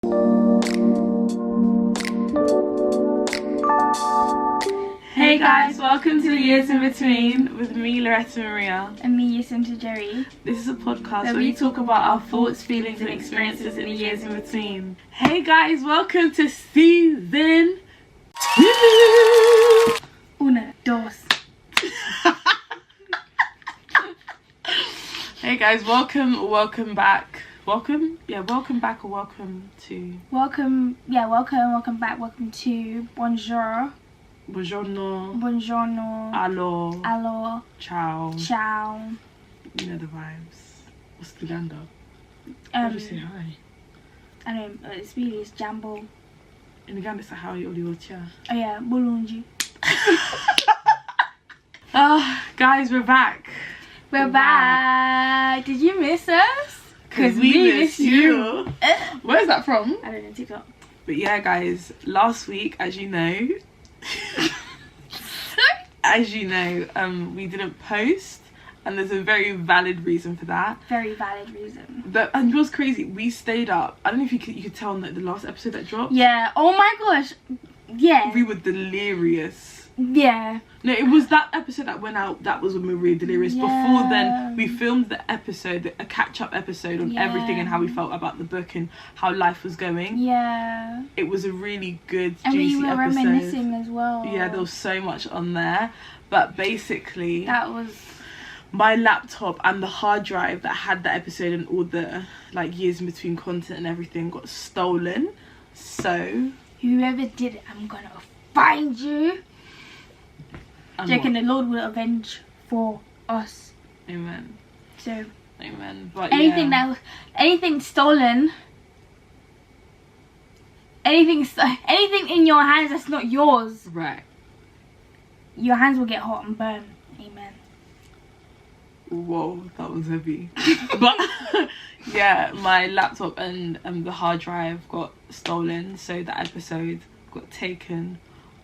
Hey guys, welcome to the Years in Between with me, Loretta Maria. And me, Jerry. This is a podcast where we talk about our thoughts, feelings and experiences in the years in between. Hey guys, welcome to season 2. Una, dos. Hey guys, welcome back. Welcome back or welcome to... Welcome back, welcome to Bonjour. Buongiorno. Allo. Ciao. You know the vibes. What's the ganda? How do you say hi? I don't know, it's really, it's Jambo. In Uganda it's like how you Oliocha. Oh yeah, Bulunji. Guys, we're back. We're back. Did you miss us? Because we miss you. Where's that from? I don't know, TikTok. But yeah, guys, last week, as you know, we didn't post, and there's a very valid reason for that. Very valid reason. And it was crazy. We stayed up. I don't know if you could tell in the last episode that dropped. Yeah. Oh my gosh. Yeah. We were delirious. Yeah. No, it was that episode that went out. That was when we were really delirious. Yeah. Before then, we filmed the episode, a catch-up episode on everything and how we felt about the book and how life was going. Yeah. It was a really good, and juicy we were episode. reminiscing as well. Yeah, there was so much on there. But basically, that was... my laptop and the hard drive that had that episode and all the years in between content and everything got stolen. So whoever did it, I'm gonna find you. Do you reckon the Lord will avenge for us? Amen. So amen. But anything stolen, anything in your hands that's not yours, right, your hands will get hot and burn. Amen. Whoa, that was heavy. But yeah, my laptop and the hard drive got stolen, so that episode got taken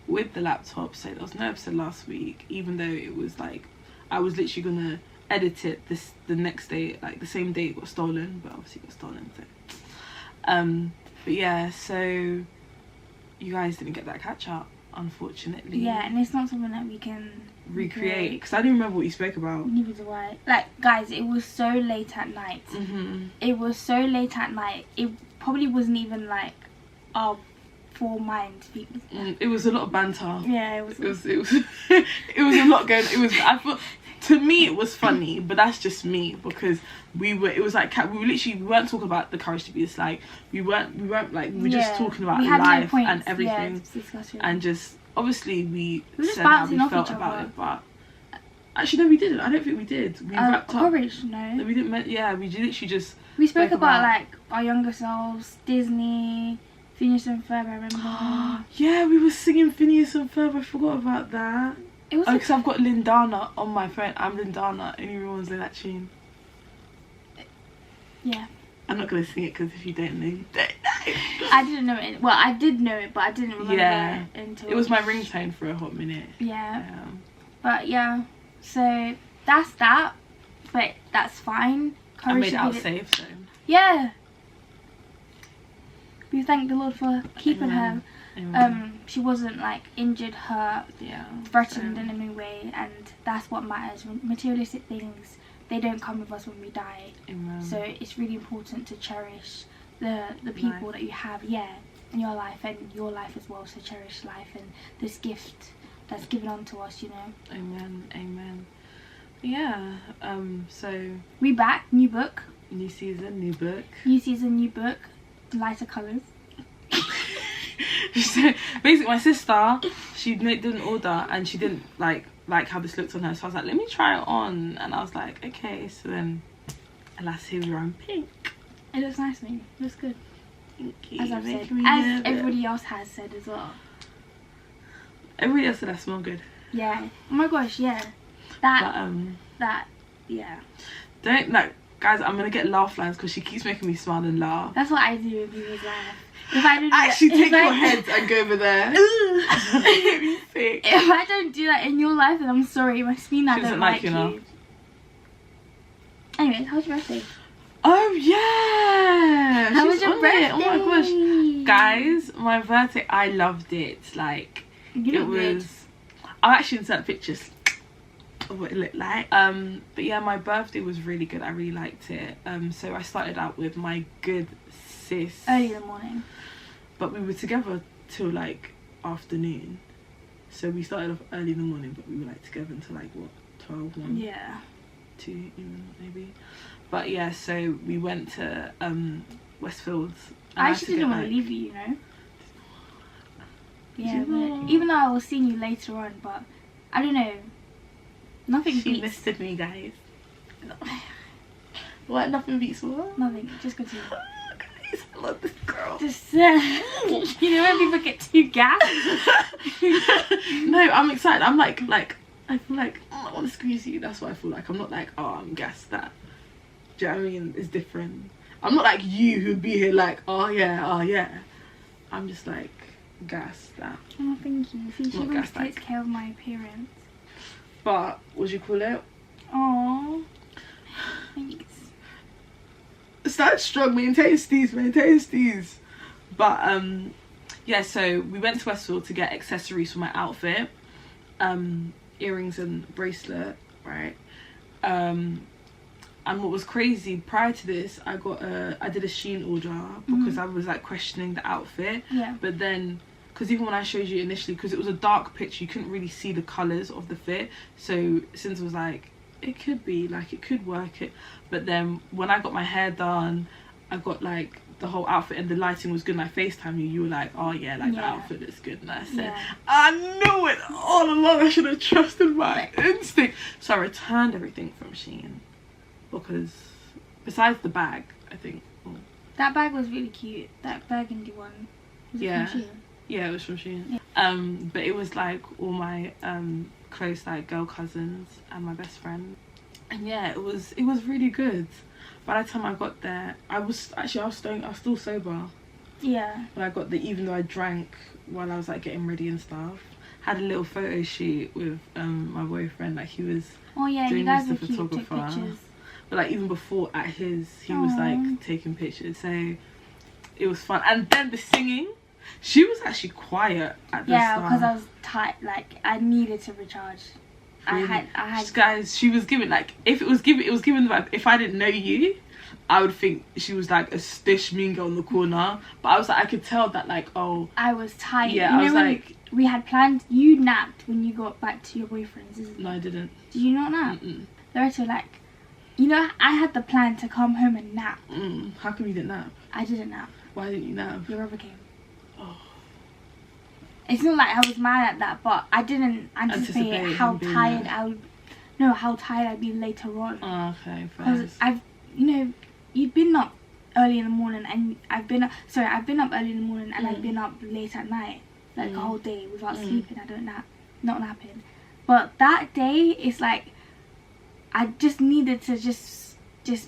with the laptop. So there was no episode last week, even though it was I was literally gonna edit it the next day, the same day it got stolen, but obviously it got stolen. So but yeah, so you guys didn't get that catch up, unfortunately. Yeah, and it's not something that we can recreate, because I didn't remember what you spoke about. Neither do I. Guys, it was so late at night. It was so late at night. It probably wasn't even our full mind. It was a lot of banter. Yeah, it was it was a lot going. I thought, to me it was funny, but that's just me, because we weren't talking about the Courage to Be This. We were just talking about life and everything, and just obviously we said how we felt about it, but actually no, we didn't. I don't think we did. We wrapped up. Courage, no. We didn't. Yeah, we literally just. We spoke about our younger selves, Disney, Phineas and Ferb. I remember. Yeah, we were singing Phineas and Ferb. I forgot about that. It was because I've got Lindana on my phone. I'm Lindana, and everyone's in that tune. Yeah. I'm not gonna sing it, because if you don't know, you don't know. I didn't know it. Well, I did know it, but I didn't remember it until... It was my ringtone for a hot minute. Yeah. But yeah, so that's that. But that's fine. I made it out safe, so... Yeah. We thank the Lord for keeping her. Amen. She wasn't injured, hurt, threatened in any way, and that's what matters. Materialistic things, they don't come with us when we die. Amen. So it's really important to cherish the people that you have, in your life, and your life as well. So cherish life and this gift that's given unto us, Amen. Amen. Yeah. So we back, new book, new season, new book. New season, new book, lighter colours. So basically, my sister, she did an order and she didn't like how this looked on her, so I was like, let me try it on, and I was like, okay. So then, alas, here we are in pink. It looks nice to me. It looks good. Thank you. As I've said, as everybody else has said as well. Everybody else said I smell good. Yeah. Oh my gosh, yeah. Yeah. Don't guys. I'm gonna get laugh lines because she keeps making me smile and laugh. That's what I do with you laugh. If I don't actually take your head and go over there. If I don't do that in your life, then I'm sorry. It must mean I don't like you. Anyways, how's your birthday? Oh yeah, How was she's your on birthday? it. Oh my gosh, guys, my birthday, I loved it. Like, You it look good. was. I'll actually insert pictures of what it looked like. But yeah, my birthday was really good. I really liked it. So I started out with my good sis. Early in the morning. But we were together till like afternoon. So we started off early in the morning, but we were like together until like what, 12, 1, Yeah. 2 even maybe. But yeah, so we went to Westfields. I actually didn't want to leave you, you know. Yeah, but even though I was seeing you later on, but I don't know. Nothing She beats. misted me, guys. What? Nothing beats what? Nothing. Just continue. Guys, I love this girl. Just you know when people get too gassed. No, I'm excited. I'm like I feel like I want to squeeze you. That's what I feel like. I'm not like, oh, I'm gassed that. Do you know what I mean? It's different. I'm not like you who'd be here like, oh yeah. I'm just like gassed that. Oh, thank you. See, she Not always gassed, like- takes care of my appearance. But what do you call it? Oh, thanks. Start strong, maintain steez. But yeah, so we went to Westfield to get accessories for my outfit. Earrings and bracelet, right? And what was crazy, prior to this, I did a Shein order because I was like questioning the outfit. Yeah. But then, because even when I showed you initially, because it was a dark picture, you couldn't really see the colours of the fit. So since it was like, it could be, like, it could work it. But then when I got my hair done, I got like the whole outfit and the lighting was good and I FaceTime you were like, oh yeah, like the outfit looks good. And I said, I knew it all along. I should have trusted my instinct. So I returned everything from Shein because besides the bag, I think. That bag was really cute. That burgundy one. Was it from Shein? Yeah, it was from Shein. Yeah. But it was like all my close like girl cousins and my best friend. And yeah, it was really good. By the time I got there, I was still sober. Yeah. When I got there, even though I drank while I was like getting ready and stuff. Had a little photo shoot with my boyfriend. Like he was. Oh yeah, doing you guys this were to cute. Took photographer. pictures. But like even before at his, he was like taking pictures. So it was fun. And then the singing, she was actually quiet at the start. Yeah, because I was tight. Like I needed to recharge. Really? I had. Guys, she was giving like it was giving the vibe. If I didn't know you, I would think she was like a stish mean girl in the corner. But I was like, I could tell that like, oh, I was tired. Yeah, you know I was when like, we had planned. You napped when you got back to your boyfriend's. Isn't no, it? I didn't. Did you not nap? The rest were like, you know, I had the plan to come home and nap. How come you didn't nap? I didn't nap. Why didn't you nap? Your brother came. Oh. It's not like I was mad at that, but I didn't anticipate how tired I would. No, how tired I'd be later on. Oh, okay, Because you've been up early in the morning, and I've been up early in the morning, and I've been up late at night, like a whole day without sleeping. I don't nap, not napping. But that day, it's like I just needed to just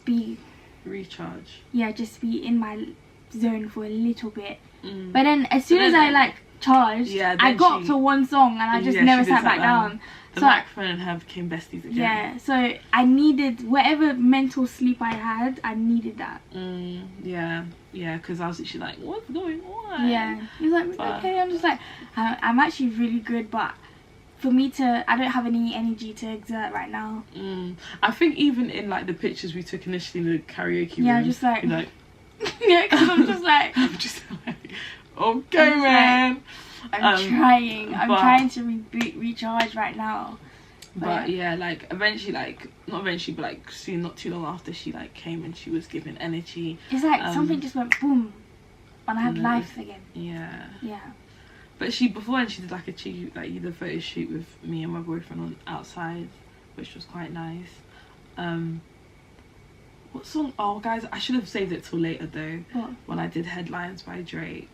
be recharge. Yeah, just be in my zone for a little bit. But then as soon as I like charged, I got up to one song and I just never sat back down. The microphone and her became besties again. Yeah, so I needed whatever mental sleep I had. I needed that. Yeah, because I was literally like, what's going on? Yeah, he was like, okay. I'm just like, I'm actually really good, but for me I don't have any energy to exert right now. I think even in like the pictures we took initially in the karaoke room, just like, you're like, yeah, because I'm just like, okay, man. I'm trying to recharge right now. But yeah, like eventually, like not eventually, but like soon, not too long after, she like came and she was giving energy. It's like something just went boom, and I had life again. Yeah. Yeah. But beforehand she did like a cheeky like the photo shoot with me and my boyfriend on outside, which was quite nice. What song? Oh, guys, I should have saved it till later though. What? When I did Headlines by Drake,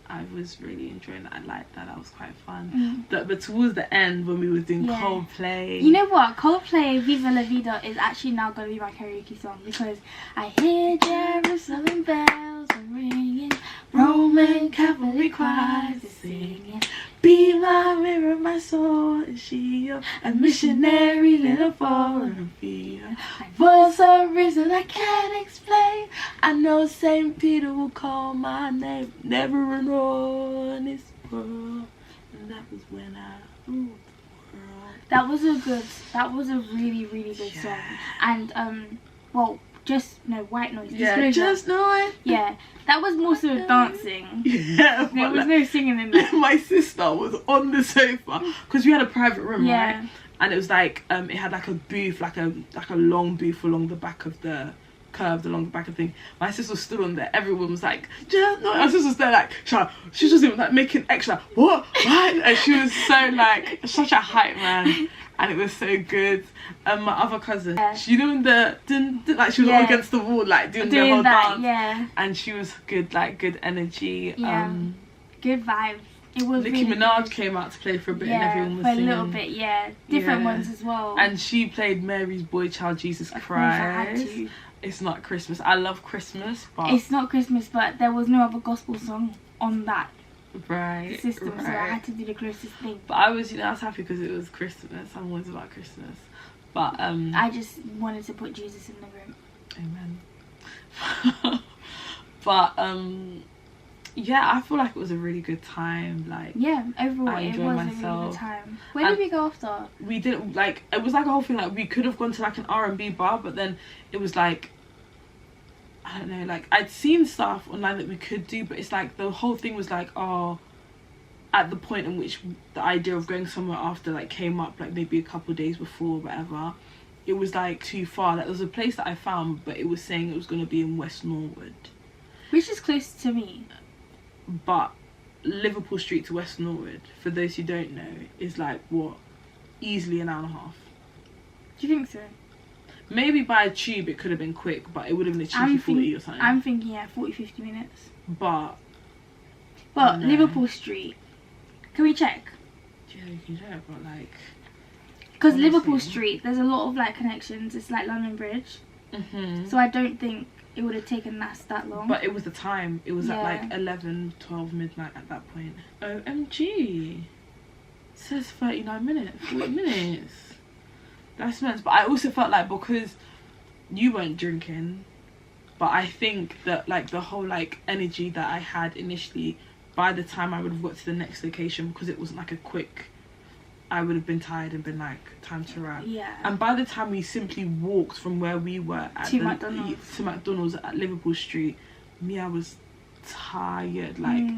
I was really enjoying that. I liked that. That was quite fun. But towards the end, when we were doing Coldplay, you know what? Coldplay Viva La Vida is actually now gonna be my karaoke song because I hear Jerusalem bells are ringing, Roman cavalry choirs are singing, Be my mirror, my soul, and she a missionary little foreign fear. For some reason I can't explain, I know St. Peter will call my name. Never alone in this world. And that was when I ruled the world. That was a really, really good song. And well, white noise. Yeah, just noise. Yeah, that was more so dancing. Yeah, there was no singing in there. My sister was on the sofa because we had a private room, Yeah. right? And it was like it had like a booth, like a long booth along the back of the curved along the back of the thing. My sister stood on there. Everyone was like, just no. My sister was there like, she was just even like making extra what, and she was so like such a hype man. And it was so good. My other cousin, she doing the like she was all against the wall, like doing the whole dance. Yeah. And she was good, like good energy. Yeah. Good vibes. It was. Nicki really Minaj good. came out to play for a bit, Yeah, and everyone was for singing. a little bit. Yeah, different ones as well. And she played Mary's Boy Child Jesus Of course I had Christ. to. It's not Christmas. I love Christmas, but It's not Christmas, but there was no other gospel song on that right, system, right. so I had to do the closest thing. But I was happy because it was Christmas. I'm always about Christmas. But I just wanted to put Jesus in the room. Amen. But yeah, I feel like it was a really good time. Like Yeah, overall I it was enjoyed a really myself. good time. Where did we go after? we didn't like it was like a whole thing. Like we could have gone to like an R&B bar, but then it was like I don't know. Like I'd seen stuff online that we could do, but it's like the whole thing was like at the point in which the idea of going somewhere after like came up, like maybe a couple of days before or whatever, it was like too far. Like there was a place that I found, but it was saying it was going to be in West Norwood, Which is close to me. but Liverpool Street to West Norwood, for those who don't know, is like what, easily an hour and a half. Do you think so? Maybe by a tube it could have been quick, but it would have been a cheeky 40 or something. I'm thinking 40-50 minutes. But But no. Liverpool Street, can we check? Yeah, you can check, but like Because honestly. Liverpool Street, there's a lot of like connections. It's like London Bridge, so I don't think it would have taken us that long. But it was the time. It was at Yeah. like 11, 12 midnight at that point. OMG. It says 39 minutes, 40 minutes. That's immense. But I also felt like because you weren't drinking, but I think that like the whole like energy that I had initially, by the time I would have got to the next location, because it wasn't like a quick, I would have been tired and been like, time to wrap. Yeah. And by the time we simply walked from where we were at To McDonald's. to McDonald's at Liverpool Street, I was tired. Like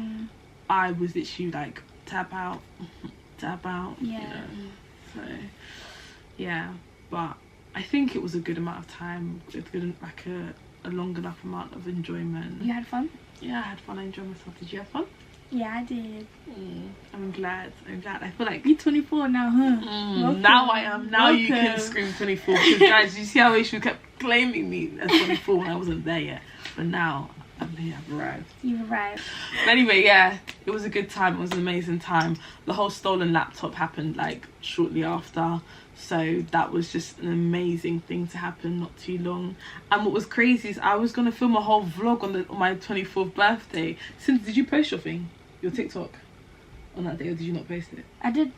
I was literally like tap out. Yeah. You know? So yeah, but I think it was a good amount of time. It's good, like a long enough amount of enjoyment. You had fun? Yeah, I had fun. I enjoyed myself. Did you have fun? Yeah, I did. I'm glad. I feel like You're 24 now, huh? Welcome. now I am. Now you can Welcome. scream 24. Because guys, you see how she kept claiming me as 24 when I wasn't there yet. But now I'm here. I've arrived. You've arrived. But anyway, yeah, it was a good time. It was an amazing time. The whole stolen laptop happened like shortly after. So that was just an amazing thing to happen not too long. And what was crazy is I was gonna film a whole vlog on my 24th birthday. Since did you post your thing, your TikTok, on that day, or did you not post it? I did.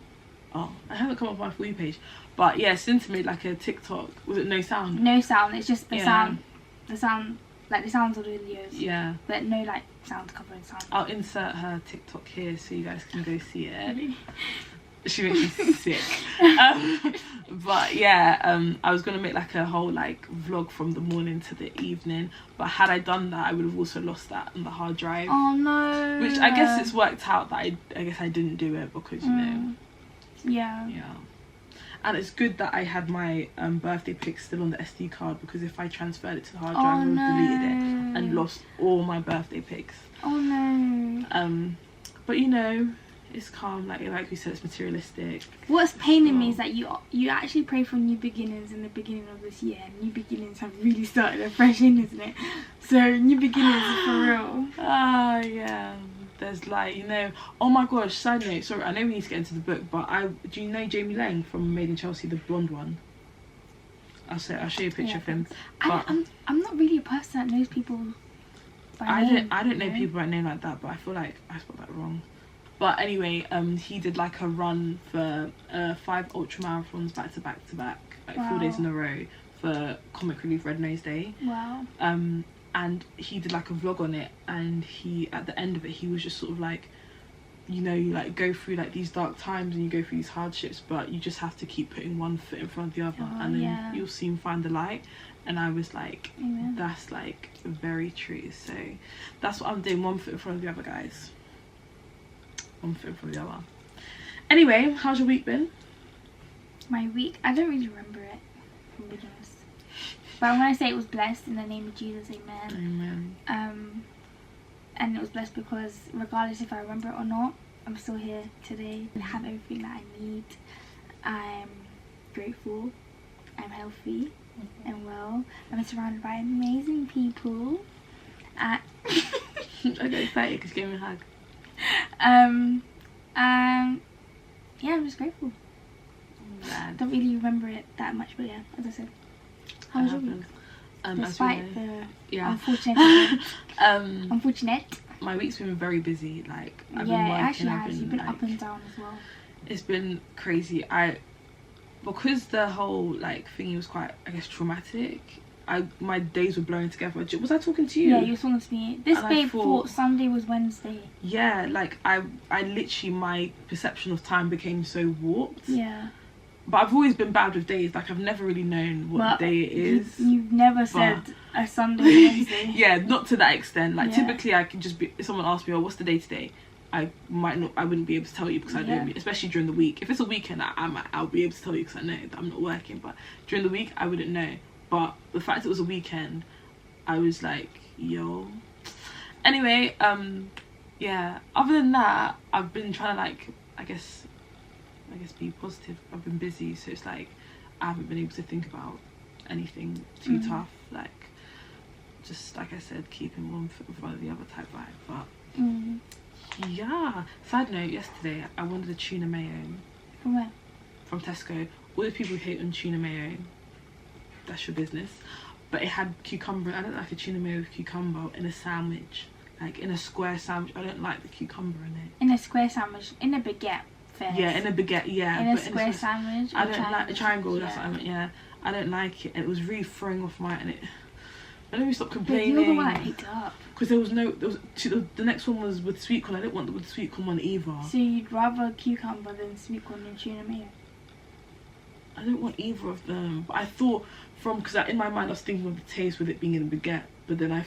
Oh, I haven't come up on my For You page. But yeah, Cinta made like a TikTok. Was it no sound? No sound. It's just the Yeah. sound. The sound, like the sounds of the videos. Yeah. But no like sound covering sound. I'll insert her TikTok here so you guys can go see it. She makes me sick. But yeah, I was gonna make like a whole like vlog from the morning to the evening, but had I done that I would have also lost that on the hard drive. Oh no. Which I guess it's worked out that I guess I didn't do it because you know. Yeah. Yeah. And it's good that I had my birthday pics still on the SD card, because if I transferred it to the hard drive I would have deleted it and lost all my birthday pics. Oh no. But you know, it's calm, like we said, it's materialistic. What's paining me is that you actually pray for new beginnings in the beginning of this year, and new beginnings have really started afresh in, isn't it? So new beginnings is for real. Ah, yeah. There's like, you know, oh my gosh, side note, sorry, I know we need to get into the book, but do you know Jamie Lang from Made in Chelsea, the blonde one? I'll show you a picture of him. But I'm not really a person that knows people by I name, don't know you people by name like that, but I feel like I spelled that wrong. But anyway, he did like a run for 5 ultra marathons back to back, like 4 days in a row for Comic Relief Red Nose Day. Wow. And he did like a vlog on it, and he, at the end of it, he was just sort of like, you know, you like go through like these dark times and you go through these hardships, but you just have to keep putting one foot in front of the other, and then you'll soon find the light. And I was like, Amen. That's like very true. So that's what I'm doing, one foot in front of the other, guys. One foot in front of the other. Anyway, how's your week been? My week, I don't really remember it, if I'm being honest. But I'm gonna say it was blessed in the name of Jesus, amen. Amen. And it was blessed because regardless if I remember it or not, I'm still here today and have everything that I need. I'm grateful, I'm healthy and well. I'm surrounded by amazing people. I got excited because you gave me a hug. Yeah, I'm just grateful. I don't really remember it that much, but yeah, as I said. How was your week? Despite the unfortunate. My week's been very busy. Like I've been working. Yeah, it actually has. You've been like, up and down as well. It's been crazy. Because the whole like thingy was quite, I guess, traumatic. My days were blurring together. Was I talking to you? Yeah, you were talking to me. This babe thought Sunday was Wednesday. Yeah, like I literally, my perception of time became so warped. Yeah. But I've always been bad with days. Like I've never really known what day it is. You've never said a Sunday or Wednesday. Yeah, not to that extent. Like typically, I can just be. If someone asks me, "Oh, what's the day today?" I wouldn't be able to tell you because I don't. Especially during the week. If it's a weekend, I'll be able to tell you because I know that I'm not working. But during the week, I wouldn't know. But the fact it was a weekend, I was like, yo. Anyway, yeah. Other than that, I've been trying to like, I guess be positive. I've been busy, so it's like I haven't been able to think about anything too tough. Like, just like I said, keeping one foot in front of the other type vibe. But yeah. Side note: yesterday I wanted a tuna mayo. From where? From Tesco. All the people who hate on tuna mayo, that's your business. But it had cucumber. I don't like a tuna mayo with cucumber in a sandwich, like in a square sandwich. I don't like the cucumber in it. In a square sandwich, in a baguette. First. Yeah, in a baguette. Yeah, in a square sandwich. I don't like a triangle. That's what I meant. Yeah, I don't like it. And it was really throwing off my. And it. I don't even stop complaining. You're the one that picked it up. Because the next one was with sweet corn. I didn't want the with sweet corn one either. So you'd rather cucumber than sweet corn and tuna mayo? I don't want either of them. But I thought because in my mind I was thinking of the taste with it being in a baguette. But then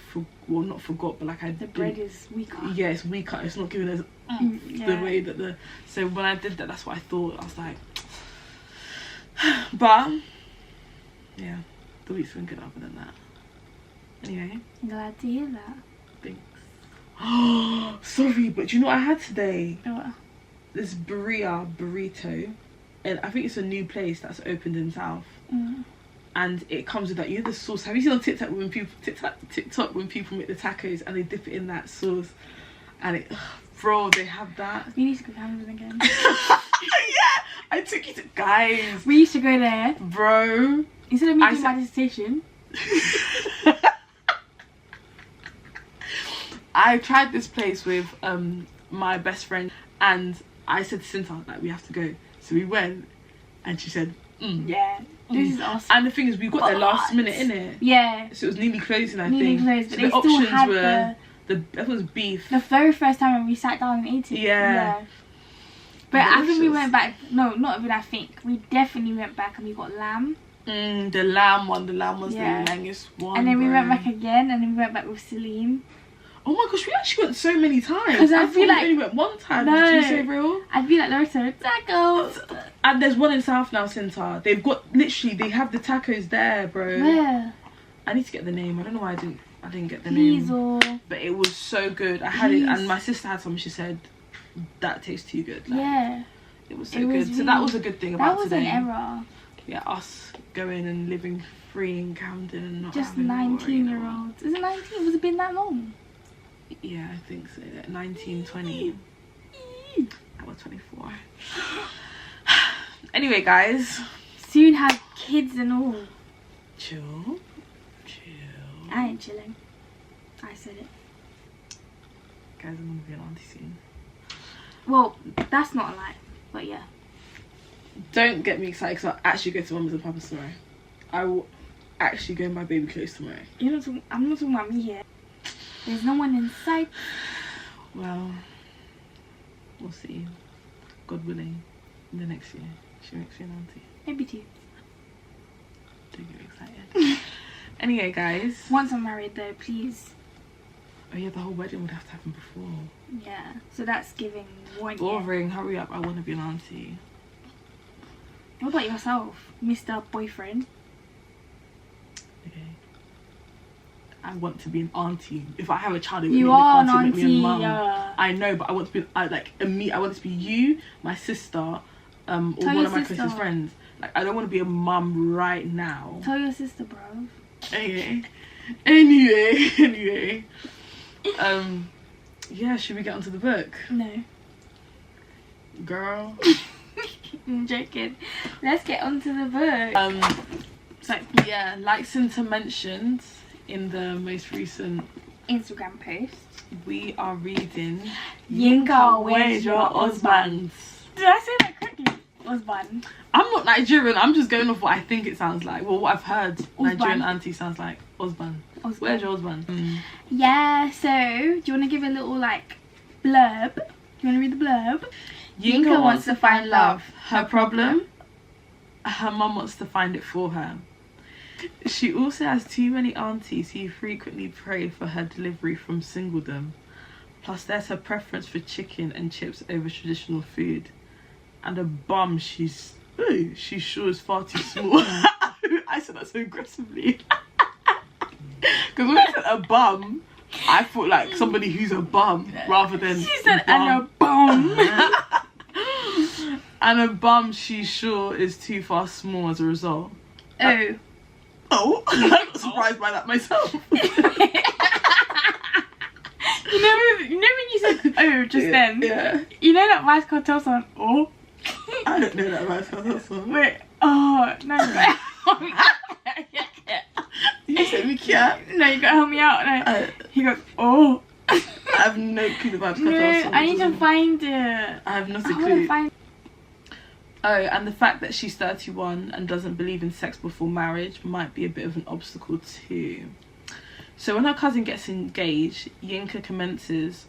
not forgot, but like the bread is weaker. Yeah, it's weaker. It's not giving us the way that So when I did that, that's what I thought. I was like, but yeah, the week's been good other than that. Anyway, I'm glad to hear that. Thanks. Oh, sorry, but do you know what I had today? What? This burrito, and I think it's a new place that's opened in South. And it comes with that, you know, the sauce. Have you seen on TikTok when people make the tacos and they dip it in that sauce? And it, bro, they have that. You need to go to Hamilton again. Yeah, I took you to, guys. We used to go there, bro. Instead of me doing my dissertation. I tried this place with my best friend, and I said to Cinta, like, we have to go. So we went, and she said, yeah. This is awesome. And the thing is, we got there last minute, innit? Yeah. So it was nearly closing, I think. Closed, but so they the still options had were that was beef. The very first time when we sat down and ate it. Yeah. But I think we went back. No, not even I think. We definitely went back and we got lamb. The lamb was the longest one. And then we went back again, and then we went back with Celine. Oh my gosh, we actually went so many times. Because I feel like we only went one time. No, did you say real? I'd be like, Loretta, tacos. And there's one in South now, Cinta. They've got they have the tacos there, bro. Where? I need to get the name. I don't know why I didn't get the name. But it was so good. I had it, and my sister had some. She said that tastes too good. Like, yeah. It was so good. Really, so that was a good thing about today. That was an error. Yeah, us going and living free in Camden and not just 19-year-olds. Is it 19? Was it been that long? Yeah, I think so. 19, 20. I was 24. Anyway, guys. Soon have kids and all. Chill. I ain't chilling. I said it. Guys, I'm gonna be an auntie soon. Well, that's not a lie, but yeah. Don't get me excited because I'll actually go to Mama's and Papa's tomorrow. I will actually go in my baby clothes tomorrow. I'm not talking about me here. There's no one in sight. Well, we'll see. God willing, in the next year, she makes me an auntie. Maybe 2. Don't get excited. Anyway, guys. Once I'm married, though, please. Oh yeah, the whole wedding would have to happen before. Yeah, so that's giving 1 year. Boring. Hurry up! I want to be an auntie. What about yourself, Mr. Boyfriend? Okay. I want to be an auntie. If I have a child, it would You make are me an auntie, make me a mum. yeah. I know, but I want to be I want it to be you, my sister, or Tell one your of my sister. closest friends. Like, I don't want to be a mum right now. Tell your sister, bro. Anyway. Yeah, should we get onto the book? No. Girl. I'm joking. Let's get onto the book. So yeah, like Cinta mentioned in the most recent Instagram post. we are reading Yinka, where's your husband? Did I say that correctly? Husband. I'm not Nigerian, I'm just going off what I think it sounds like. Well, what I've heard Husband. Nigerian auntie sounds like. Husband. Where's your husband? Yeah, so do you want to give a little like blurb? Do you want to read the blurb? Yinka wants to find love. Her problem? Her mum wants to find it for her. She also has too many aunties who frequently pray for her delivery from singledom. Plus there's her preference for chicken and chips over traditional food. And a bum she sure is far too small. I said that so aggressively. Because when I said a bum, I thought like somebody who's a bum rather than She said and a bum. And a bum she sure is too far small as a result. Oh. I'm not surprised by that myself. You know when you said oh just then? Yeah. You know that Vice Cartel song, oh? I don't know that Vice Cartel song. Wait, oh, no. You said me cat. No, you gotta help me out. No. He goes, oh. I have no clue the Vice Cartel No, song. I need to find it. I have not a I wanna clue. find. Oh, and the fact that she's 31 and doesn't believe in sex before marriage might be a bit of an obstacle too. So when her cousin gets engaged, Yinka commences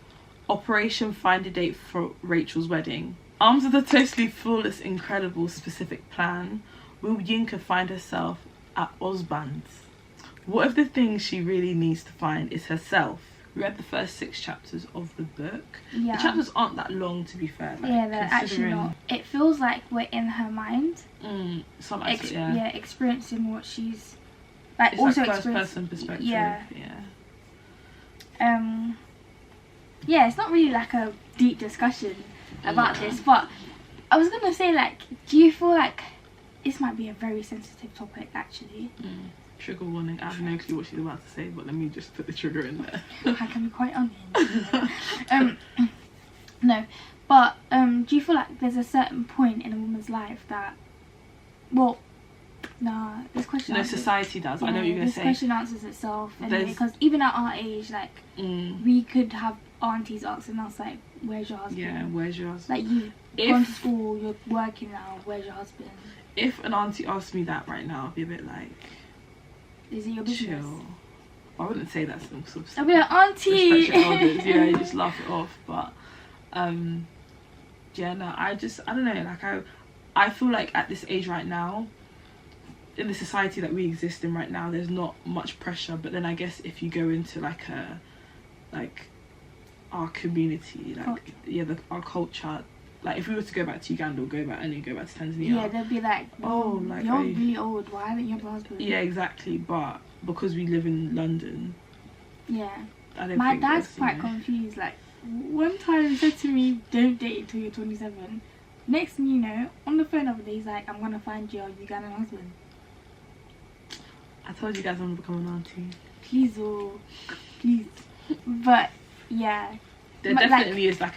Operation Find a Date for Rachel's wedding. Armed with a totally flawless, incredible, specific plan, will Yinka find herself at Osband's? What if the thing she really needs to find is herself? We read the first 6 chapters of the book. Yeah. The chapters aren't that long, to be fair. Like, Yeah, they're actually not. It feels like we're in her mind. Some aspect, yeah. Experiencing what she's like. It's also like first experience. person perspective. Yeah. Yeah. Yeah, it's not really like a deep discussion about this, but I was gonna say, like, do you feel like this might be a very sensitive topic actually? Trigger warning. I have no clue what she's about to say, but let me just put the trigger in there. I can be quite unhinged. No, but do you feel like there's a certain point in a woman's life that, well, nah, this question. No, society does. I know what you're gonna this say. This question answers itself, There's- because even at our age, like, we could have aunties asking us like, "Where's your husband?" Yeah, where's your husband? Like, you've gone to school, you're working now. Where's your husband? If an auntie asked me that right now, I'd be a bit like, Is it your business? chill. I wouldn't say that's some sort of I'll be like, auntie. respect your elders. Yeah, you just laugh it off. But yeah, no, I don't know. Like I feel like at this age right now, in the society that we exist in right now, there's not much pressure. But then I guess if you go into like our community, like our culture, like if we were to go back to Uganda or go back to Tanzania, Yeah, they'll be like, oh, like, you're really old. Why haven't you have a husband? yeah, exactly. But because we live in London, Yeah. I don't My think dad's that's, quite confused. Like, one time he said to me, "Don't date until you're 27." Next thing you know, on the phone over there, he's like, "I'm gonna find your Ugandan husband." I told you guys I'm gonna become an auntie. Please, oh, please. But yeah, There But, definitely is like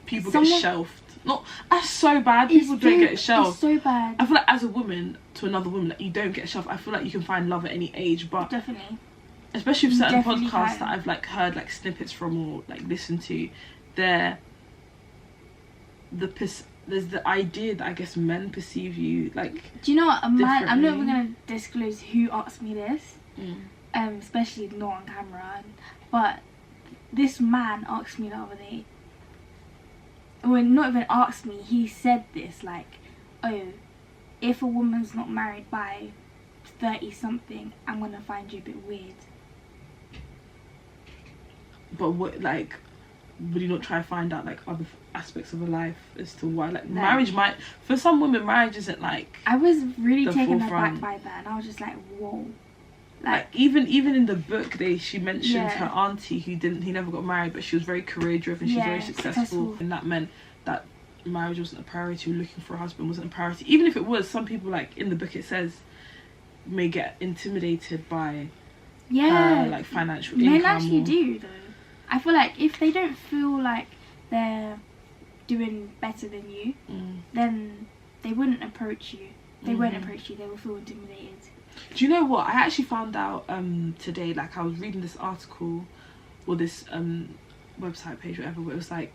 people someone- get shelved. Not that's so bad. People don't get shelved. It's so bad. I feel like as a woman to another woman, like, you don't get shelved. I feel like you can find love at any age, but Definitely. especially with You certain definitely podcasts can. that I've like heard like snippets from or like listened to, they're like, oh, like, are you, if an auntie asks me that right now, I'd be a bit like, It's so bad. chill. Why wouldn't say that's some sort of It's there's the idea that I guess men perceive you like. Do you know what? A man. I'm not even differently. gonna disclose who asked me this. Especially not on camera. But this man asked me the other day. Well, not even asked me. He said this like, "Oh, if a woman's not married by 30 something, I'm gonna find you a bit weird." But what, like, would you not try to find out like other aspects of her life as to why, like, marriage might, for some women, marriage isn't like. I was really the taken forefront. aback by that, and I was just like, whoa. Like even in the book, she mentioned Yeah. her auntie who never got married, but she was very career driven. She's Yeah, very successful, successful. and that meant that marriage wasn't a priority. Looking for a husband wasn't a priority. Even if it was, some people, like in the book, it says may get intimidated by like financial men income. actually do though. I feel like if they don't feel like they're doing better than you, then they wouldn't approach you. They won't approach you. They will feel intimidated. Do you know what? I actually found out today, like I was reading this article or this website page, whatever, where it was like,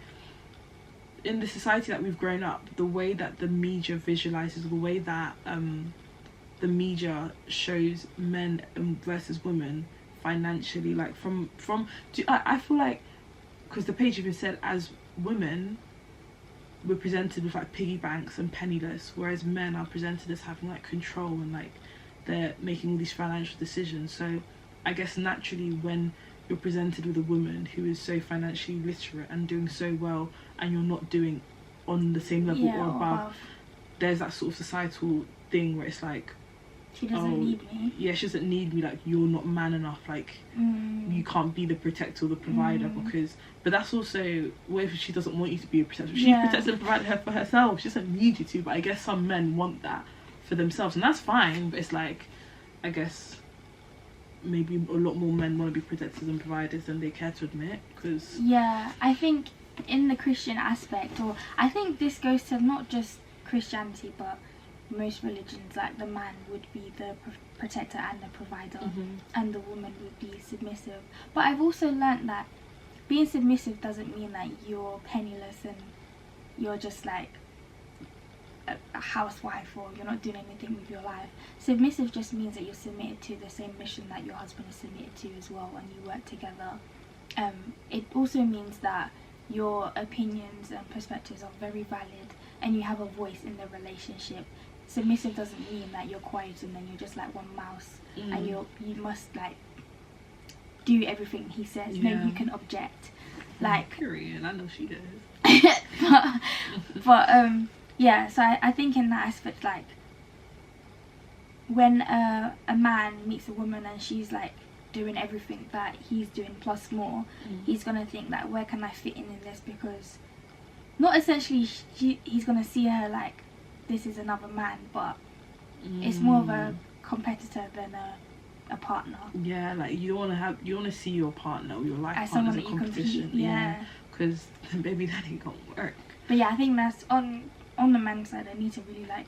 in the society that we've grown up, the way that the media visualizes, the way that the media shows men versus women financially, like I feel like, because the page even said, as women we're presented with like piggy banks and penniless, whereas men are presented as having like control and like they're making all these financial decisions. So I guess naturally when you're presented with a woman who is so financially literate and doing so well, and you're not doing on the same level or above, there's that sort of societal thing where it's like, she doesn't need me. Yeah, she doesn't need me, like you're not man enough, like you can't be the protector or the provider, because, but that's also, what if she doesn't want you to be a protector? She protects and provides her for herself, she doesn't need you to. But I guess some men want that for themselves, and that's fine, but it's like, I guess maybe a lot more men want to be protectors and providers than they care to admit, because I think in the Christian aspect, or I think this goes to not just Christianity but most religions, like the man would be the protector and the provider, and the woman would be submissive. But I've also learnt that being submissive doesn't mean that you're penniless and you're just like a housewife, or you're not doing anything with your life. Submissive just means that you're submitted to the same mission that your husband is submitted to as well, and you work together. It also means that your opinions and perspectives are very valid and you have a voice in the relationship. Submissive doesn't mean that you're quiet and then you're just like one mouse and you must like do everything he says. No, you can object. Like, period. I know she does. but so I think in that aspect, like when a man meets a woman and she's like doing everything that he's doing plus more, he's gonna think that, where can I fit in this? Because not essentially he's gonna see her like this is another man, but it's more of a competitor than a partner. Yeah, like you want to see your partner or your life as partner as a competition. Yeah, because baby that ain't gonna work. But yeah, I think that's on the men's side. I need to really like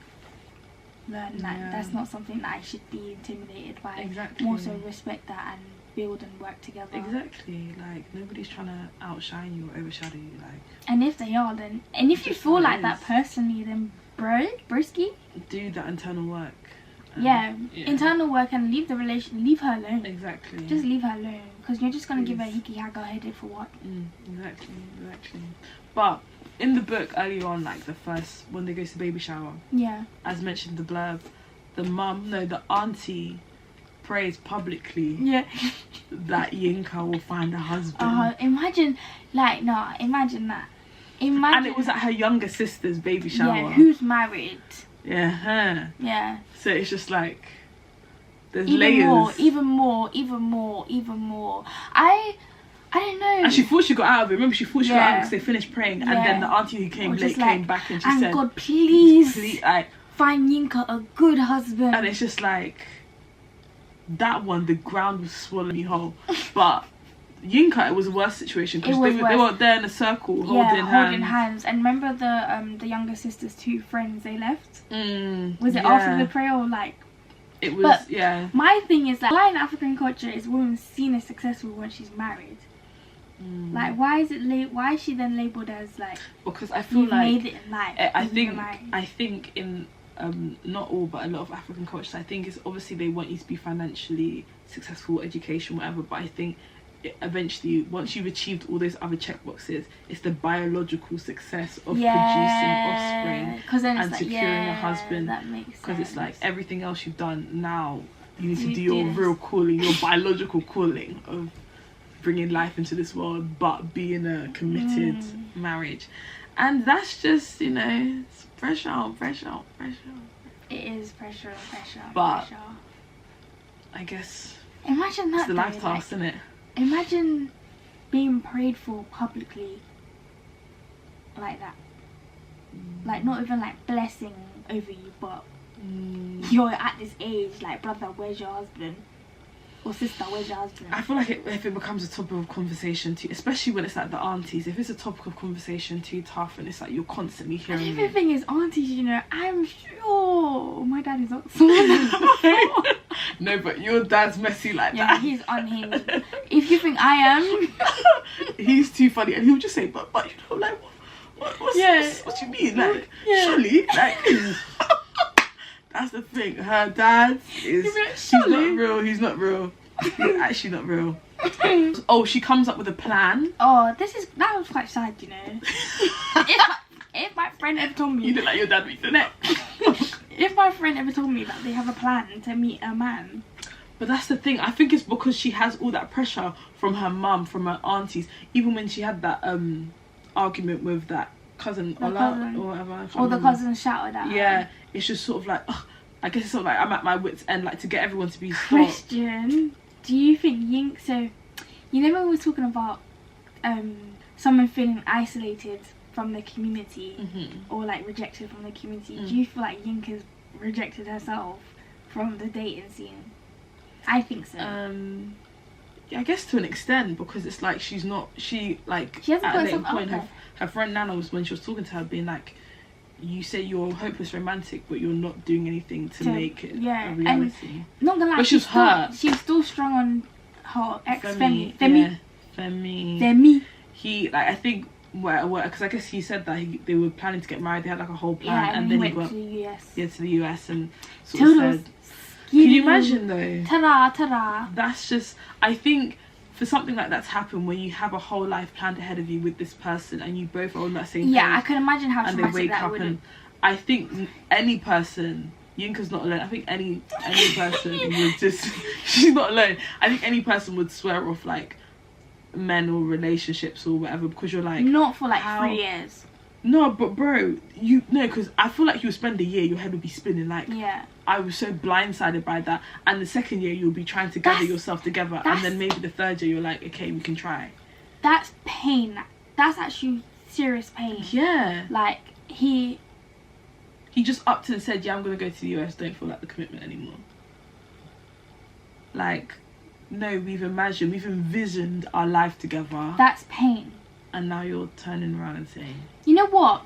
learn that that's not something that I should be intimidated by. Exactly. More so respect that and build and work together. Exactly. Like nobody's trying to outshine you or overshadow you. Like, and if they are, then, and if you feel like that personally, then broski, do that internal work. Internal work, and leave the relation. Leave her alone. Exactly. Just leave her alone, because you're just gonna give her a hickey haga headache for what? Exactly. But in the book earlier on, like the first, when they go to the baby shower, as mentioned in the blurb, the auntie prays publicly that Yinka will find a husband. Imagine that. Imagine. And it was at her younger sister's baby shower. Yeah, who's married. Yeah, her. Yeah. So it's just like, there's layers. Even more. I don't know. And she thought she got out of it. Remember, she thought she got out of it because they finished praying. And then the auntie who came late came back and she said, God, please find Yinka a good husband. And it's just like, that one, the ground was swallowing me whole. But Yinka, it was a worse situation because they were there in a circle holding hands. And remember the younger sister's two friends, they left? Was it after the prayer or like? It was, My thing is that why in African culture is women seen as successful when she's married? Like, why is she then labelled as like? Because I feel you've like made it in life. I think in not all but a lot of African cultures, I think it's obviously they want you to be financially successful, education, whatever. But I think eventually, once you've achieved all those other checkboxes, it's the biological success of producing offspring and securing a husband. That makes sense. Because it's like everything else you've done, now you need to do your real calling, your biological calling of bringing life into this world, but be in a committed marriage. And that's just, you know, it's pressure. It is pressure. But I guess imagine that. It's the life task, isn't it? Imagine being prayed for publicly like that. Like, not even like blessing over you, but you're at this age, like, brother, where's your husband? Or sister, where's your husband? I feel like if it becomes a topic of conversation too, especially when it's like the aunties, if it's a topic of conversation too tough and it's like you're constantly hearing and the thing is, aunties, you know, I'm sure my dad is not someone. No, but your dad's messy like yeah, that. He's unhinged. If you think I am, he's too funny, and he'll just say, but you know, like, what you mean, like, surely, like. That's the thing. Her dad is. He's not real. He's actually not real. Oh, she comes up with a plan. Oh, that was quite sad, you know. if my friend ever told me, you look like your dad, didn't it? If my friend ever told me that they have a plan to meet a man. But that's the thing. I think it's because she has all that pressure from her mum, from her aunties. Even when she had that argument with that cousin Ola or whatever. Or the cousin shouted at her. Yeah, it's just sort of like, I guess it's sort of like I'm at my wit's end, like, to get everyone to be Question, do you think so you know when we were talking about someone feeling isolated from the community or like rejected from the community, do you feel like Yinka's rejected herself from the dating scene? I think so. I guess to an extent, because it's like she hasn't put herself out there. Her friend Nana was, when she was talking to her, being like, you say you're a hopeless romantic, but you're not doing anything to make it a reality. And not gonna lie, but she was hurt. She's still strong on her ex Femi. Femi. He, like, I think, because I guess he said that they were planning to get married. They had like a whole plan, and then he went to the US. Yeah, to the US, and sort of said. Can you imagine though? Ta-da. That's just, I think, for something like that to happen, when you have a whole life planned ahead of you with this person and you both are on that same page. Yeah, I can imagine how traumatic that would. And they wake up, and I think any person, Yinka's not alone. I think any person would just, she's not alone. I think any person would swear off like men or relationships or whatever, because you're like, not for like 3 years. No, but bro, because I feel like you would spend a year, your head would be spinning like, I was so blindsided by that. And the second year, you'll be trying to gather yourself together. And then maybe the third year, you're like, okay, we can try. That's pain. That's actually serious pain. Yeah. Like, he just upped and said, yeah, I'm going to go to the US. Don't feel like the commitment anymore. Like, no, we've envisioned our life together. That's pain. And now you're turning around and saying, you know what?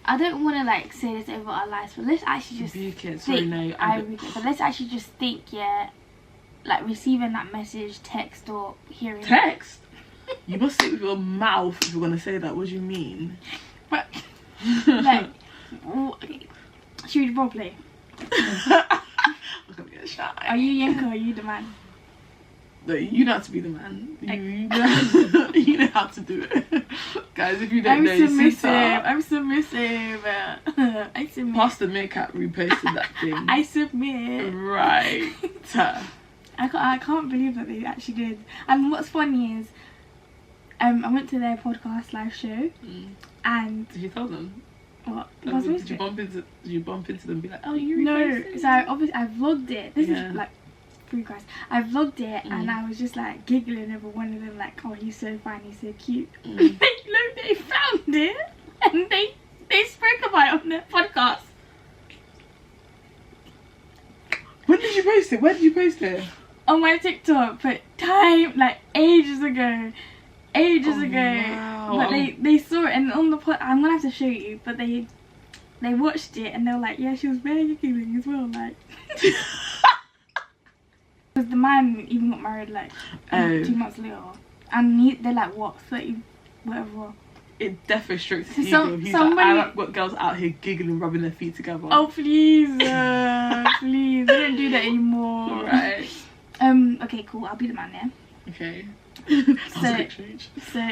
I don't want to like say this over our lives, but let's actually just but let's actually just think, like receiving that message, text or hearing text. You must say it with your mouth if you're gonna say that. What do you mean? But like, should we role play? I'm gonna get shy. Are you Yinka or are you the man? No, you know how to be the man. You know how to do it. Guys, if you don't know, I'm submissive. Pastor Meerkat reposted that thing. I submit. Right. I can't believe that they actually did. And what's funny is, I went to their podcast live show, and did you tell them? What? Did you bump into them and be like, oh, you reposted? No. So obviously I vlogged it. This is like. I vlogged it and I was just like giggling over one of them, like, oh, he's so fine, he's so cute. They found it and they spoke about it on their podcast. When did you post it? Where did you post it? On my TikTok, but like ages ago. Wow. But they saw it, and on the pod, I'm gonna have to show you, but they watched it and they were like, yeah, she was very giggling as well, like. Because the man even got married like 2 months later. And they're like, what, 30, whatever. It definitely strokes his Some- ego. He's somebody- like, I've got girls out here giggling, rubbing their feet together. Oh, please. Please. They don't do that anymore. Right. Okay, cool. I'll be the man, yeah? Okay. So, so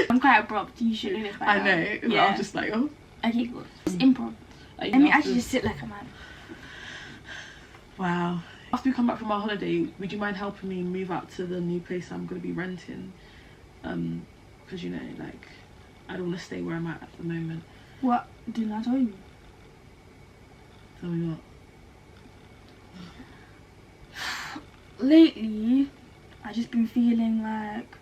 I'm quite abrupt. You should know this by now. I know. But Yeah. I'm just like, oh. Okay, cool. It's improv. Like, Let me after- actually just sit like a man. Wow. After we come back from our holiday, would you mind helping me move out to the new place I'm going to be renting? Because, you know, like, I don't want to stay where I'm at the moment. What? Didn't I tell you? Tell me what. Lately, I've just been feeling like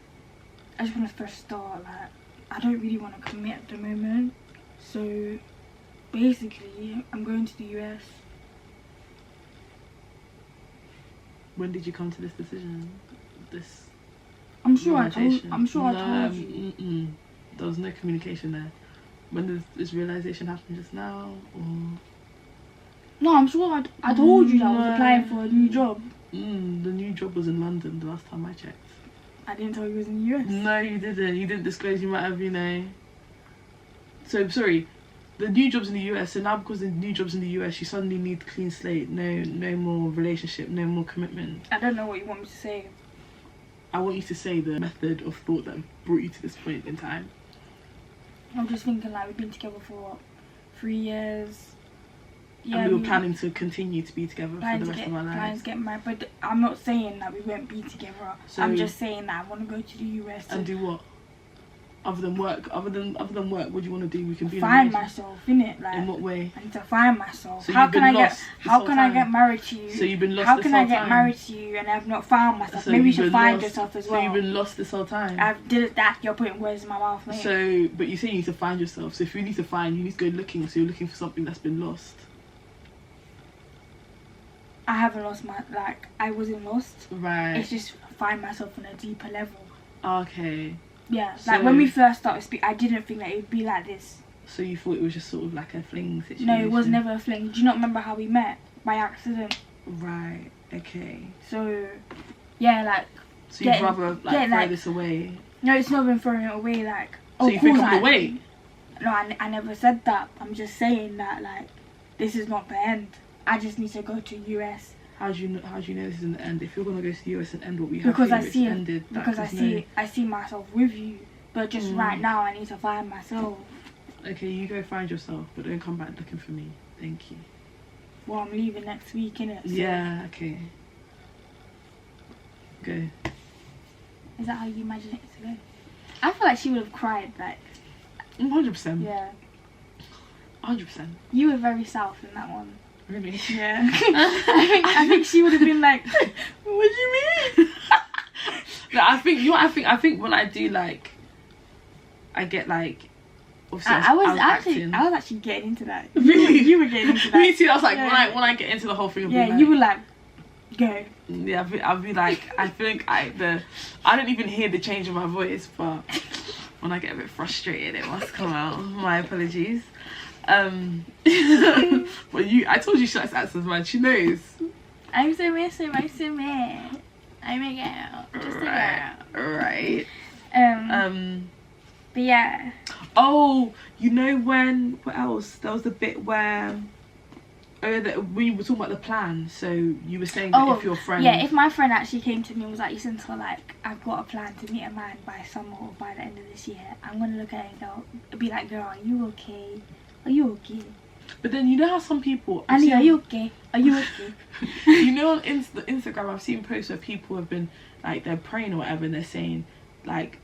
I just want to first start. Like, I don't really want to commit at the moment. So, basically, I'm going to the US. When did you come to this decision? This I'm sure I told. realization? I'm sure I No, told you. There was no communication there. When did this realization happen? Just now? Or No, I'm sure I told you that I was No. applying for a new job. the new job was in London the last time I checked. I didn't tell you it was in the US. No, you didn't. You didn't disclose. You might have, you know. So sorry, the new job's in the US. So now because the new job's in the US, you suddenly need clean slate. No more relationship. No more commitment. I don't know what you want me to say. I want you to say the method of thought that brought you to this point in time. I'm just thinking like we've been together for what, 3 years. And we were planning to continue to be together for the rest of our Planning lives. to get married, but I'm not saying that we won't be together. So- I'm just saying that I want to go to the US And to do what? Other than work, what do you want to do? We can be find in a relationship. myself, innit? Like, In what way? I need to find myself. So how you've can been I lost get? this How whole can I time? get married to you? So you've been lost How this can whole I get time? married to you and I've not found myself? So Maybe you you've should been find lost- yourself as So well. you've been lost this whole time. I've did that. You're putting words in my mouth, mate. So, but you say you need to find yourself. So if you need to find, you need to go looking. So you're looking for something that's been lost. I haven't lost my I wasn't lost. Right. It's just find myself on a deeper level. Okay. Yeah, So- like when we first started speaking, I didn't think that it would be like this. So you thought it was just sort of like a fling situation? No, it was never a fling. Do you not remember how we met? By accident. Right. Okay. So, yeah, like, So you'd Getting- rather like getting, throw like- this away. no, it's not even throwing it away, like, So you think course of the I- way. No, I never said that. I'm just saying that, like, this is not the end. I just need to go to US. How do you know this isn't the end? If you're gonna go to the US and end what we have Because here, I it's see it. ended. that Because I see myself with you. But just right now, I need to find myself. Okay, you go find yourself, but don't come back looking for me. Thank you. Well, I'm leaving next week, innit? So Yeah. Okay. Go. Is that how you imagine it to go? I feel like she would have cried, like, 100%. yeah. 100%. You were very south in that one. Really? Yeah. I think she would have been like, What do you mean? No, I think when I do like, I get like. Obviously, I was acting. actually getting into that. Really? You were getting into that. Me too. I was like, Yeah. when I get into the whole thing, I'll Yeah, be like, you were like, go. yeah, I'll be like, I think I don't even hear the change in my voice, but when I get a bit frustrated, it must come out. My apologies. But I told you she likes accents, man. She knows. I'm so messy. I'm a girl. Just a girl. Right. But yeah. Oh, you know when? What else? There was the bit where. We were talking about the plan. So you were saying that if your friend. Yeah, if my friend actually came to me and was like, listen to like, I've got a plan to meet a man by summer or by the end of this year, I'm gonna look at it and go, be like, girl, are you okay? Are you okay? But then you know how some people. Annie, are you okay? Are you okay? You know on Instagram, I've seen posts where people have been like they're praying or whatever, and they're saying like,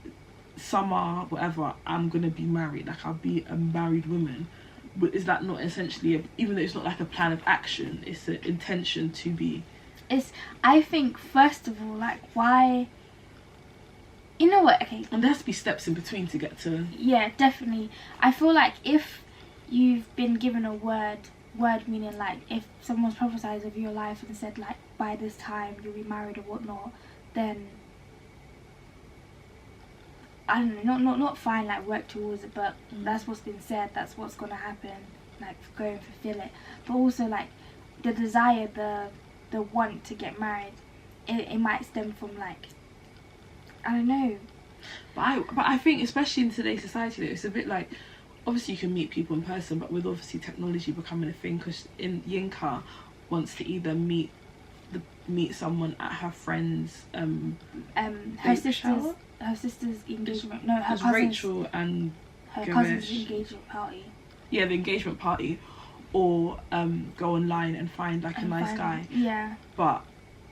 summer whatever, I'm gonna be married. Like I'll be a married woman. But is that not essentially, even though it's not like a plan of action, it's an intention to be? I think first of all, like, why? You know what? Okay. And there has to be steps in between to get to. Yeah, definitely. I feel like if you've been given a word meaning like if someone's prophesied of your life and said like by this time you'll be married or whatnot, then I don't know, not fine, like work towards it, but that's what's been said, that's what's gonna happen, like go and fulfill it. But also like the desire, the want to get married, it might stem from like I don't know. But I think, especially in today's society, it's a bit like, obviously you can meet people in person, but with obviously technology becoming a thing, because Yinka wants to either meet someone at her friend's her sister's engagement. No, her cousin's, Rachel and her cousin's engagement party. Yeah, the engagement party, or go online and find like a nice guy. Yeah. But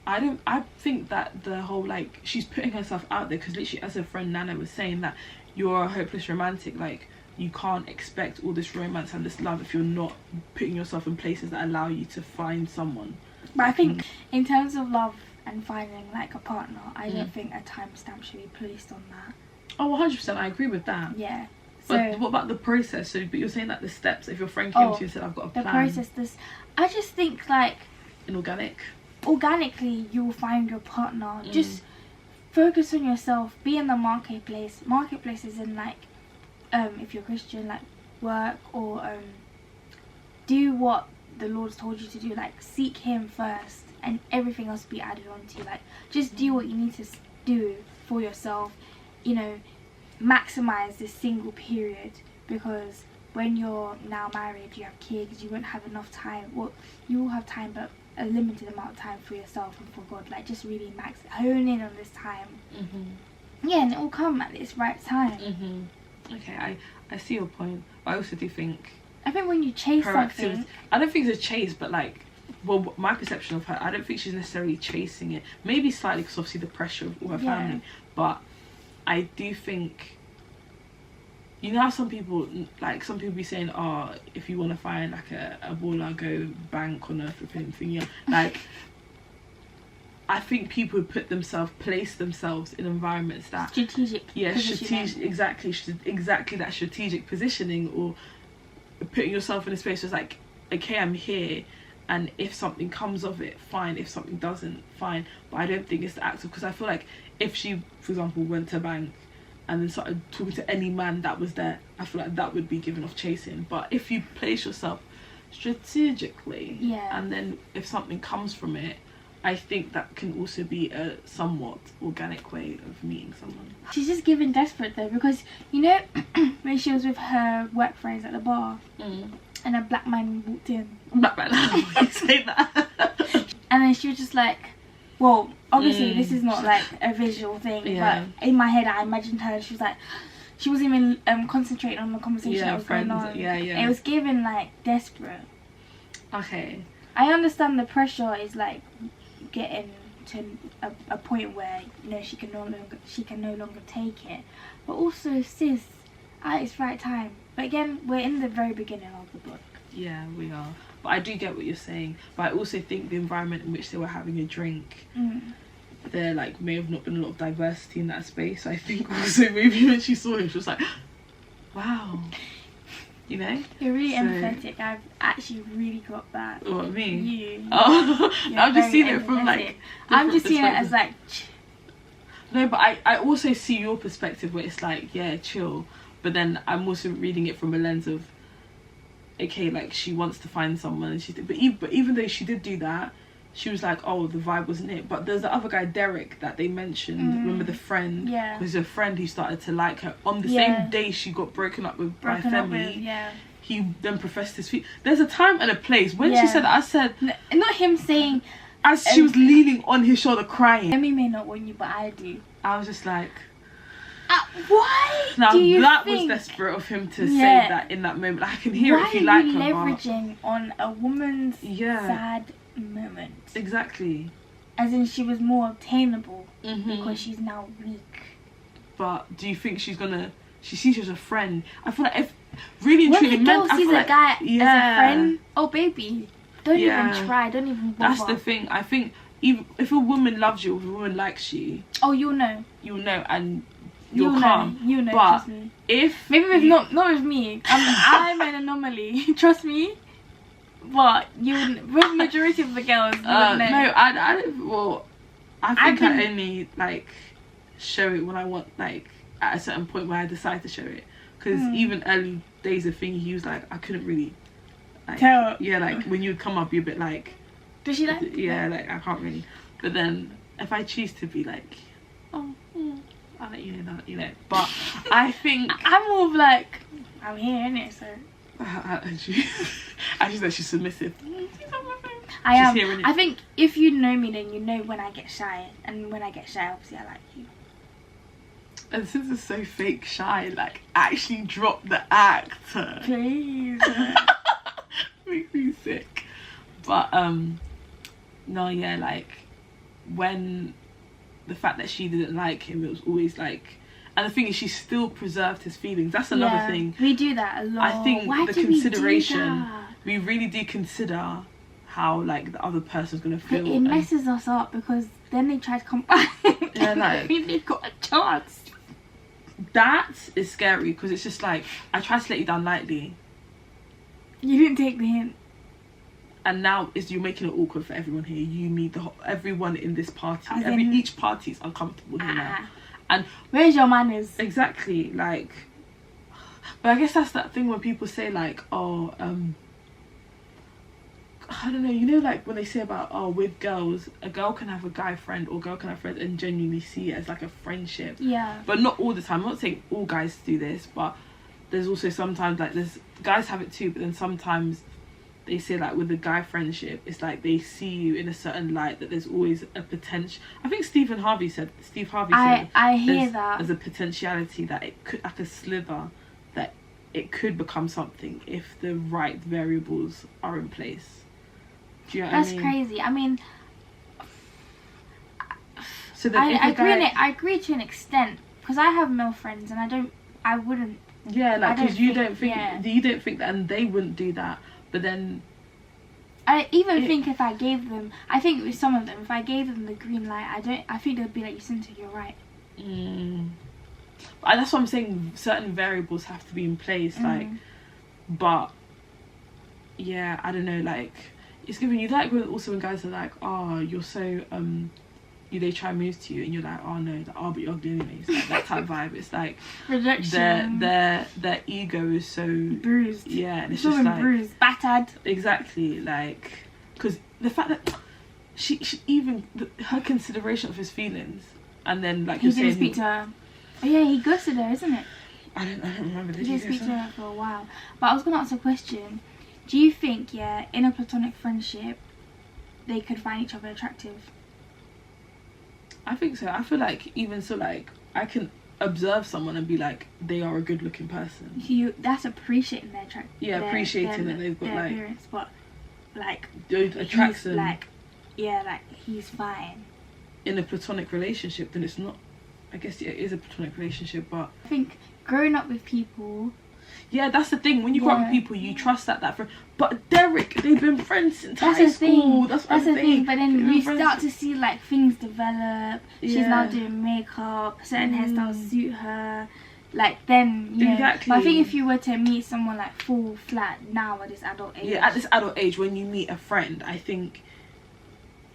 I think that the whole, like, she's putting herself out there, because literally, as her friend Nana was saying, that you're a hopeless romantic, like, you can't expect all this romance and this love if you're not putting yourself in places that allow you to find someone. But I think in terms of love and finding like a partner, I don't think a timestamp should be placed on that. Oh, 100%, I agree with that. Yeah. But what about the process? So, but you're saying that the steps, if your friend came to you and said, I've got a plan. The process, I just think like... Organically, you will find your partner. Just focus on yourself. Be in the marketplace. Marketplace is in like, if you're Christian, like work, or do what the Lord's told you to do. Like, seek Him first, and everything else will be added on to you. Like, just do what you need to do for yourself. You know, maximize this single period, because when you're now married, you have kids, you won't have enough time. Well, you will have time, but a limited amount of time for yourself and for God. Like, just really hone in on this time. Yeah, and it will come at this right time. Okay, I see your point. I also do think, I think when you chase something, I don't think it's a chase, but like, well, my perception of her, I don't think she's necessarily chasing it. Maybe slightly, because obviously the pressure of all her family, but I do think, you know how some people be saying, oh, if you want to find like a baller, go bank on a flipping thing. Yeah, like, I think people would place themselves in environments that strategic exactly that strategic positioning, or putting yourself in a space where it's like, okay, I'm here, and if something comes of it, fine. If something doesn't, fine. But I don't think it's the act of, because I feel like if she, for example, went to a bank and then started talking to any man that was there, I feel like that would be given off chasing. But if you place yourself strategically, and then if something comes from it, I think that can also be a somewhat organic way of meeting someone. She's just giving desperate though, because you know when she was with her work friends at the bar, and a black man walked in. Black man, you say that. And then she was just like, well, obviously this is not like a visual thing, but in my head I imagined her. She was like, she wasn't even concentrating on the conversation that was going on. It was given like desperate. Okay. I understand the pressure is like getting to a point where, you know, she can no longer take it, but also, sis, at its right time. But again, we're in the very beginning of the book. Yeah, we are. But I do get what you're saying. But I also think the environment in which they were having a drink, there like may have not been a lot of diversity in that space. I think also maybe when she saw him, she was like, wow. You know? You're really empathetic. I've actually really got that. What, me? You. Oh, I've just seen it from like... I'm just seeing it as like... No, but I also see your perspective where it's like, yeah, chill. But then I'm also reading it from a lens of, okay, like she wants to find someone, and but even though she did do that, she was like, oh, the vibe wasn't it. But there's the other guy, Derek, that they mentioned. Remember the friend? Yeah. There's a friend who started to like her on the same day she got broken up with by Femi. He then professed his feet. There's a time and a place. When she said that, I said... Not him saying... As she was leaning on his shoulder crying. Femi may not want you, but I do. I was just like... why now do you that think... was desperate of him to say that in that moment. I can hear it if you like her. Why are you leveraging on a woman's sad moment? Exactly. As in, she was more obtainable because she's now weak. But do you think she's gonna... She sees you as a friend. I feel like if really and truly... When a girl sees a guy as a friend, oh baby, don't even try, don't even bother. That's the thing. I think even if a woman loves you, if a woman likes you... Oh, you'll know. You'll know, and... You're calm. You know, but trust me. If maybe with not with me, I'm an anomaly. Trust me. But with majority of the girls, you would know. No, I don't. Well, I think I only like show it when I want, like at a certain point where I decide to show it. Because even early days of thinking, he was like, I couldn't really like, tell. Yeah, like when you would come up, you'd be a bit like, does she like? Yeah, like I can't really. But then if I choose to be like, oh. I'll let you know that, you know. But I think I'm more of like, I'm here, innit? So actually, that she's submissive. I am. She's here, innit? I think if you know me, then you know when I get shy, and when I get shy, obviously I like you. And since it's so fake shy, like actually drop the act. Please. Makes me sick. But no, yeah, like when the fact that she didn't like him, it was always like, and the thing is, she still preserved his feelings. That's another thing. We do that a lot. I think Why the do consideration, we really do consider how like the other person's gonna feel. It messes us up because then they try to come back. Yeah, like they've got a chance. That is scary because it's just like, I tried to let you down lightly, You didn't take the hint. and now you're making it awkward for everyone here. You, me, everyone in this party. As in- Each party is uncomfortable here now. And Where's your manners? exactly, like, but I guess that's that thing when people say like, oh, I don't know, you know, like when they say about, oh, with girls, a girl can have a guy friend or a girl can have friends and genuinely see it as like a friendship. Yeah. But not all the time. I'm not saying all guys do this, but there's also sometimes like guys have it too, but then sometimes they say like with a guy friendship, it's like they see you in a certain light, that there's always a potential. I think Steve Harvey said I hear that. there's a potentiality that it could, like a slither, that it could become something if the right variables are in place. Do you know what I mean? That's crazy. I mean, So then I agree to an extent, because I have male friends and I wouldn't. Yeah, like, because you don't think that, and they wouldn't do that. But then I think if I gave them, I think with some of them, if I gave them the green light, I think they'd be like, Jacinta, you're right. But that's what I'm saying. Certain variables have to be in place, like. But yeah, I don't know. Like, it's giving you like also when guys are like, oh, you're so they try moves to you, and you're like, oh no, but you're ugly anyways. Like, that type of vibe. It's like rejection. Their ego is so bruised. Yeah, and it's just like bruised, battered. Exactly, like, because the fact that she even her consideration of his feelings, and then like he didn't speak to her. Oh yeah, he ghosted her, isn't it? I don't remember. He didn't speak to her for a while. But I was gonna ask a question. Do you think, in a platonic friendship, they could find each other attractive? I think so. I feel like even so, like, I can observe someone and be like, they are a good looking person. That's appreciating their appreciating that they've got their like appearance, but like it attracts them. Like, he's fine. In a platonic relationship, then it's not. I guess it is a platonic relationship, but I think growing up with people. Yeah, that's the thing. When you grow up with people, you trust that friend. But Derek, they've been friends since high school. That's the thing. But then you start to see like things develop. She's now doing makeup. Certain hairstyles suit her. Like then, exactly. But I think if you were to meet someone like full flat now at this adult age. Yeah, at this adult age, when you meet a friend, I think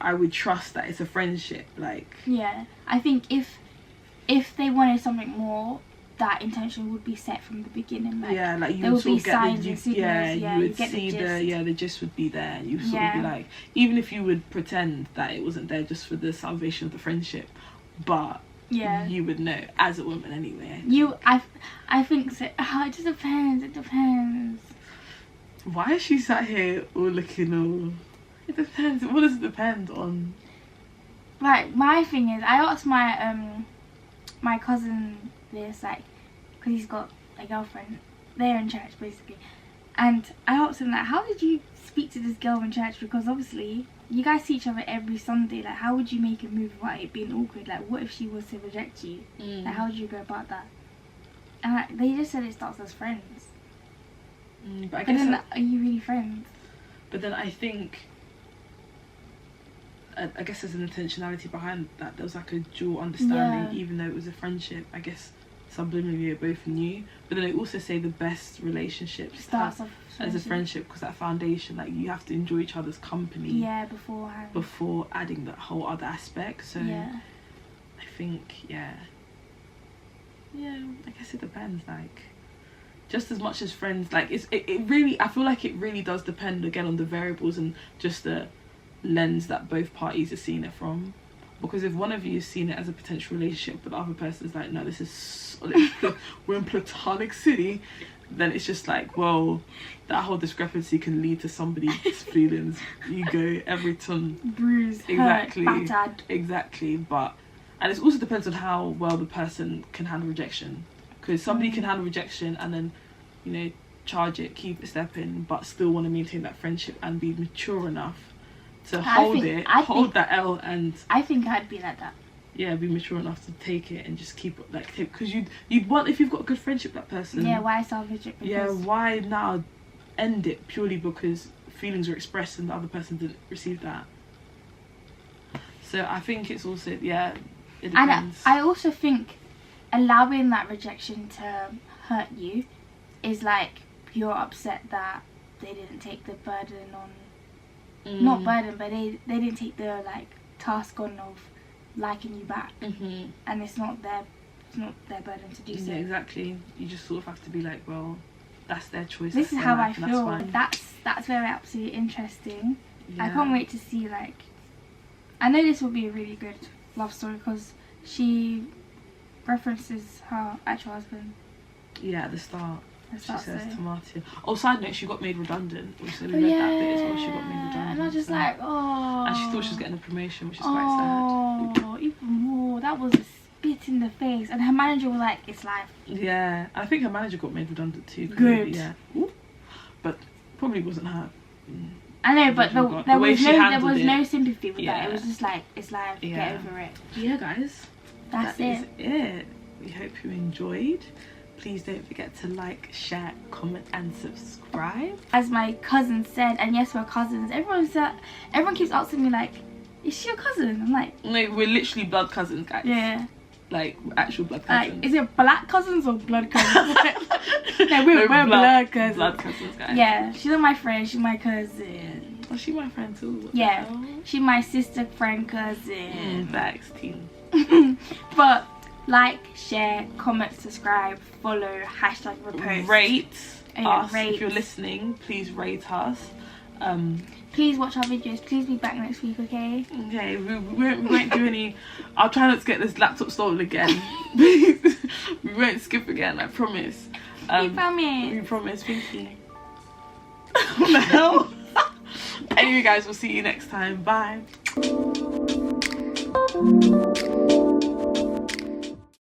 I would trust that it's a friendship. Like. Yeah, I think if they wanted something more, that intention would be set from the beginning. Like, like you there would be get signs and signals. you would see the gist would be there. You sort of be like, even if you would pretend that it wasn't there just for the salvation of the friendship, but you would know as a woman anyway. I think so. It just depends. It depends. Why is she sat here all looking all? It depends. What does it depend on? Like, my thing is, I asked my cousin this, like, because he's got a girlfriend. They're in church basically, and I asked him, like, how did you speak to this girl in church? Because obviously you guys see each other every Sunday. Like, how would you make a move without it being awkward? Like, what if she was to reject you? Like, how would you go about that? And they just said it starts as friends. But then are you really friends? But then I think, I guess there's an intentionality behind that. There was like a dual understanding, even though it was a friendship. I guess subliminally they both knew. But then they also say the best relationships starts off as a friendship, because that foundation, like, you have to enjoy each other's company. Beforehand. Before adding that whole other aspect. So I think I guess it depends. Like, just as much as friends, like, it really, I feel like it really does depend again on the variables and just the lens that both parties are seeing it from. Because if one of you has seen it as a potential relationship, but the other person is like, no, this is we're in platonic city, then it's just like, well, that whole discrepancy can lead to somebody's feelings, ego, every ton, bruised, exactly, hurt, battered. Exactly. But and it also depends on how well the person can handle rejection, because somebody can handle rejection and then, you know, charge it, keep it stepping, but still want to maintain that friendship and be mature enough to hold that L, and I think I'd be like that. Yeah, be mature enough to take it and just keep it, like, because you'd want, if you've got a good friendship with that person. Yeah, why salvage it? Yeah, why now end it purely because feelings were expressed and the other person didn't receive that? So I think it's also, yeah, it depends. And I also think allowing that rejection to hurt you is like you're upset that they didn't take the burden on, not burden, but they didn't take the like task on of liking you back, and it's not their burden to do so. Yeah, exactly. You just sort of have to be like, well, that's their choice. This is how I feel. That's very absolutely interesting. Yeah. I can't wait to see, like, I know this will be a really good love story because she references her actual husband. Yeah, at the start. She says so. tomato. Oh, side note, she got made redundant. So we read that bit as well. She got made redundant. And I was just like, oh. And she thought she was getting a promotion, which is quite sad. Oh, even more. That was a spit in the face. And her manager was like, it's life. Yeah, I think her manager got made redundant too. Good. Yeah. Ooh. But probably wasn't her. I know, but there was no sympathy with Yeah. that. It was just like, it's life. Yeah. Get over it. Yeah, guys. That's That is it. We hope you enjoyed. Please don't forget to like, share, comment and subscribe. As my cousin said, and yes, we're cousins. Everyone keeps asking me like, is she your cousin? I'm like, no, we're literally blood cousins, guys. yeah. Like, actual blood cousins. Like, is it black cousins or blood cousins? No, we're blood cousins. Blood cousins, guys. Yeah, she's not my friend, she's my cousin. Oh, she's my friend too. What Yeah, the hell? she's my sister, friend, cousin. Thanks, team. But like, share, comment, subscribe, follow, hashtag repost. Rate us. Rate. If you're listening, please rate us. Please watch our videos. Please be back next week, okay? Okay, we won't do any. I'll try not to get this laptop stolen again. We won't skip again, I promise. We promise. We promise, thank you. What the hell? Anyway, guys, we'll see you next time. Bye.